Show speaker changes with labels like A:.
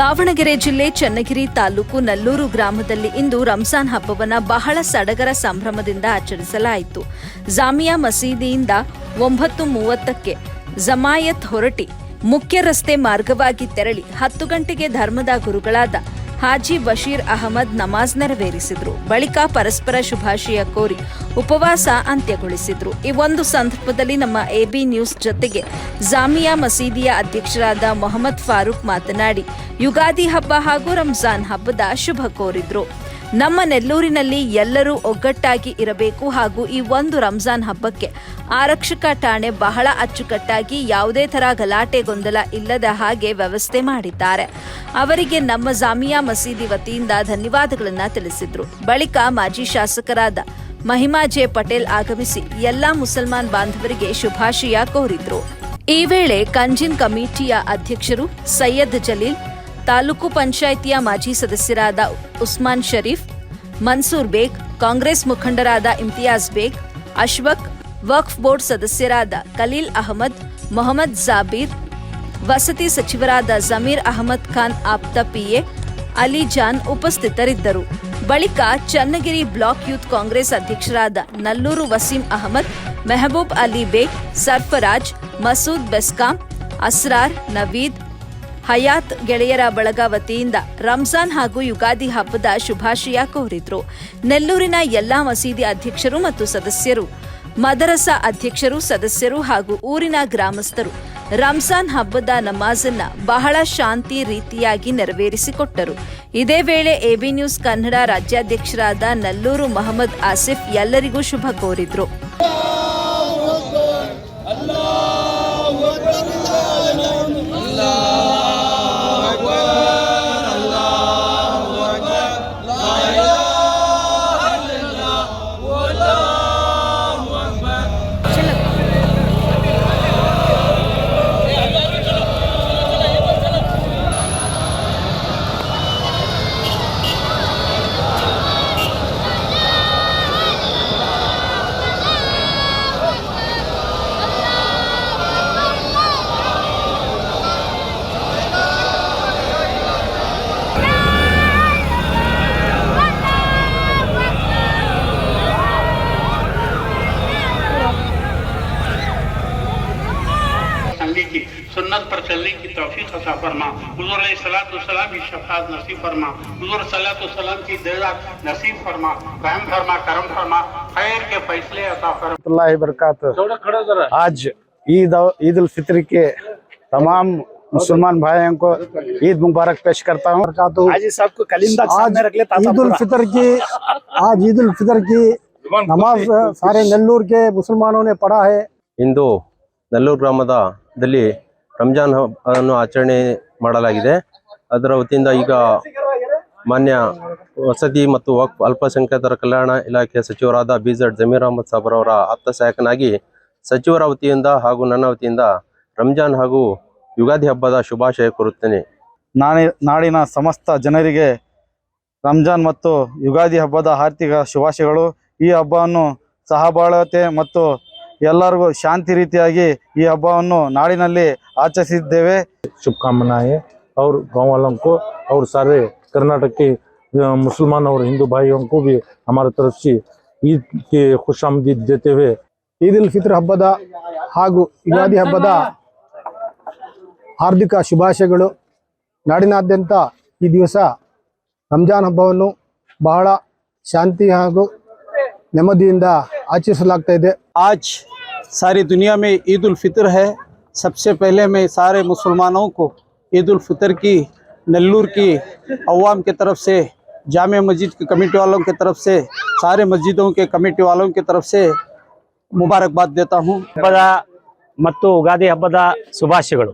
A: ದಾವಣಗೆರೆ ಜಿಲ್ಲೆ ಚನ್ನಗಿರಿ ತಾಲೂಕು ನಲ್ಲೂರು ಗ್ರಾಮದಲ್ಲಿ ಇಂದು ರಂಜಾನ್ ಹಬ್ಬವನ್ನು ಬಹಳ ಸಡಗರ ಸಂಭ್ರಮದಿಂದ ಆಚರಿಸಲಾಯಿತು. ಜಾಮಿಯಾ ಮಸೀದಿಯಿಂದ 9:30ಕ್ಕೆ ಜಮಾಯತ್ ಹೊರಟಿ ಮುಖ್ಯ ರಸ್ತೆ ಮಾರ್ಗವಾಗಿ ತೆರಳಿ 10 ಗಂಟೆಗೆ ಧರ್ಮದ ಗುರುಗಳಾದ ಹಾಜಿ ಬಶೀರ್ ಅಹಮದ್ ನಮಾಜ್ ನೆರವೇರಿಸಿದ್ರು. ಬಳಿಕ ಪರಸ್ಪರ ಶುಭಾಶಯ ಕೋರಿ ಉಪವಾಸ ಅಂತ್ಯಗೊಳಿಸಿದ್ರು. ಈ ಒಂದು ಸಂದರ್ಭದಲ್ಲಿ ನಮ್ಮ ಎಬಿ ನ್ಯೂಸ್ ಜೊತೆಗೆ ಜಾಮಿಯಾ ಮಸೀದಿಯ ಅಧ್ಯಕ್ಷರಾದ ಮೊಹಮ್ಮದ್ ಫಾರೂಕ್ ಮಾತನಾಡಿ ಯುಗಾದಿ ಹಬ್ಬ ಹಾಗೂ ರಂಜಾನ್ ಹಬ್ಬದ ಶುಭ ಕೋರಿದ್ರು. ನಮ್ಮ ನೆಲ್ಲೂರಿನಲ್ಲಿ ಎಲ್ಲರೂ ಒಗ್ಗಟ್ಟಾಗಿ ಇರಬೇಕು ಹಾಗೂ ಈ ಒಂದು ರಂಜಾನ್ ಹಬ್ಬಕ್ಕೆ ಆರಕ್ಷಕ ಠಾಣೆ ಬಹಳ ಅಚ್ಚುಕಟ್ಟಾಗಿ ಯಾವುದೇ ತರ ಗಲಾಟೆ ಗೊಂದಲ ಇಲ್ಲದ ಹಾಗೆ ವ್ಯವಸ್ಥೆ ಮಾಡಿದ್ದಾರೆ. ಅವರಿಗೆ ನಮ್ಮ ಜಾಮಿಯಾ ಮಸೀದಿ ವತಿಯಿಂದ ಧನ್ಯವಾದಗಳನ್ನು ತಿಳಿಸಿದ್ರು. ಬಳಿಕ ಮಾಜಿ ಶಾಸಕರಾದ ಮಹಿಮಾ ಜೆ ಪಟೇಲ್ ಆಗಮಿಸಿ ಎಲ್ಲಾ ಮುಸಲ್ಮಾನ್ ಬಾಂಧವರಿಗೆ ಶುಭಾಶಯ ಕೋರಿದ್ರು. ಈ ವೇಳೆ ಕಂಜಿನ್ ಕಮಿಟಿಯ ಅಧ್ಯಕ್ಷರು ಸೈಯದ್ ಜಲೀಲ್, ತಾಲೂಕು ಪಂಚಾಯಿತಿಯ ಮಾಜಿ ಸದಸ್ಯರಾದ ಉಸ್ಮಾನ್ ಶರೀಫ್, ಮನ್ಸೂರ್ ಬೇಗ್, ಕಾಂಗ್ರೆಸ್ ಮುಖಂಡರಾದ ಇಮ್ತಿಯಾಜ್ ಬೇಗ್, ಅಶ್ವಕ್, ವಕ್ಫ್ ಬೋರ್ಡ್ ಸದಸ್ಯರಾದ ಖಲೀಲ್ ಅಹಮದ್, ಮೊಹಮ್ಮದ್ ಜಾಬೀರ್, ವಸತಿ ಸಚಿವರಾದ ಜಮೀರ್ ಅಹಮದ್ ಖಾನ್ ಆಪ್ತ ಪಿಎ, ಅಲಿ ಜಾನ್ ಉಪಸ್ಥಿತರಿದ್ದರು. ಬಳಿಕ ಚನ್ನಗಿರಿ ಬ್ಲಾಕ್ ಯೂತ್ ಕಾಂಗ್ರೆಸ್ ಅಧ್ಯಕ್ಷರಾದ ನಲ್ಲೂರು ವಸೀಂ ಅಹಮದ್, ಮೆಹಬೂಬ್ ಅಲಿ ಬೇಗ್, ಸರ್ಫರಾಜ್, ಮಸೂದ್ ಬೆಸ್ಕಾಂ, ಅಸ್ರಾರ್, ನವೀದ್, ಹಯಾತ್ ಗೆಳೆಯರ ಬಳಗ ವತಿಯಿಂದ ರಂಜಾನ್ ಹಾಗೂ ಯುಗಾದಿ ಹಬ್ಬದ ಶುಭಾಶಯ ಕೋರಿದ್ರು. ನೆಲ್ಲೂರಿನ ಎಲ್ಲಾ ಮಸೀದಿ ಅಧ್ಯಕ್ಷರು ಮತ್ತು ಸದಸ್ಯರು, ಮದರಸಾ ಅಧ್ಯಕ್ಷರು, ಸದಸ್ಯರು ಹಾಗೂ ಊರಿನ ಗ್ರಾಮಸ್ಥರು ರಂಜಾನ್ ಹಬ್ಬದ ನಮಾಜನ್ನ ಬಹಳ ಶಾಂತಿ ರೀತಿಯಾಗಿ ನೆರವೇರಿಸಿಕೊಟ್ಟರು. ಇದೇ ವೇಳೆ ಎಬಿ ನ್ಯೂಸ್ ಕನ್ನಡ ರಾಜ್ಯಾಧ್ಯಕ್ಷರಾದ ನಲ್ಲೂರು ಮೊಹಮ್ಮದ್ ಆಸಿಫ್ ಎಲ್ಲರಿಗೂ ಶುಭ ಕೋರಿದ್ರು.
B: सुन्नत पर चलने की तौफीक अता फरमा। हुज़ूर अलैहिस्सलाम की शफ़ाअत नसीब फरमा। हुज़ूर सल्लल्लाहु की दीदार नसीब फरमा, रहम फरमा, करम फरमा, खैर के फैसले अता फरमा।
C: बरकात। आज ईद उल फित्र के तमाम मुसलमान भाइयों को ईद मुबारक पेश करता हूँ।
D: आज सबको कलिंदा सामने रख ले।
C: ईद उल फितर की नमाज सारे नेल्लूर के मुसलमानों ने पढ़ा है।
E: ಇಂದು ನೆಲ್ಲೂರು ಗ್ರಾಮದಲ್ಲಿ ರಂಜಾನ್ ಹಬ್ಬವನ್ನು ಆಚರಣೆ ಮಾಡಲಾಗಿದೆ. ಅದರ ವತಿಯಿಂದ ಈಗ ಮಾನ್ಯ ವಸತಿ ಮತ್ತು ವಕ್ಫ್ ಅಲ್ಪಸಂಖ್ಯಾತರ ಕಲ್ಯಾಣ ಇಲಾಖೆ ಸಚಿವರಾದ ಬಿಜೆಡ್ ಜಮೀರ್ ಅಹಮದ್ ಸಾಬ್ರವರ ಆಪ್ತ ಸಹಾಯಕನಾಗಿ ಸಚಿವರ ವತಿಯಿಂದ ಹಾಗೂ ನನ್ನ ವತಿಯಿಂದ ರಂಜಾನ್ ಹಾಗೂ ಯುಗಾದಿ ಹಬ್ಬದ ಶುಭಾಶಯ ಕೋರುತ್ತೇನೆ.
C: ನಾಡಿನ ಸಮಸ್ತ ಜನರಿಗೆ ರಂಜಾನ್ ಮತ್ತು ಯುಗಾದಿ ಹಬ್ಬದ ಆರ್ಥಿಕ ಶುಭಾಶಯಗಳು. ಈ ಹಬ್ಬವನ್ನು ಸಹಬಾಳ್ವತೆ ಮತ್ತು ಎಲ್ಲರಿಗೂ ಶಾಂತಿ ರೀತಿಯಾಗಿ ಈ ಹಬ್ಬವನ್ನು ನಾಡಿನಲ್ಲಿ आचरिसिದ್ದೇವೆ.
F: शुभकामनाएं और गाँव वालों को और सारे कर्नाटक के मुसलमान और हिंदू भाइयों को भी हमारी तरफ से ईद के खुशामदीद देते हुए
C: ಈದ್ ಉಲ್ ಫಿತ್ರ್ ಹಬ್ಬದ ಹಾಗೂ ಯುಗಾದಿ ಹಬ್ಬದ ಹಾರ್ದಿಕ ಶುಭಾಶಯಗಳು. ನಾಡಿನಾದ್ಯಂತ ಈ ದಿವಸ ರಂಜಾನ್ ಹಬ್ಬವನ್ನು ಬಹಳ ಶಾಂತಿ ಹಾಗೂ ನೆಮ್ಮದಿಯಿಂದ ಆಚರಿಸಲಾಗ್ತಾ ಇದೆ.
D: आज सारी दुनिया में ईद उल फित्र है। सबसे पहले मैं सारे मुसलमानों को ईद उल फित्र की नेल्लूर की अवाम के तरफ से, जामिया मस्जिद के कमेटी वालों के तरफ से, सारे मस्जिदों के कमेटी वालों की तरफ से मुबारकबाद देता हूँ.
G: ಹಬ್ಬದ ಮತ್ತು ಯುಗಾದಿ ಹಬ್ಬದ ಶುಭಾಶಯಗಳು.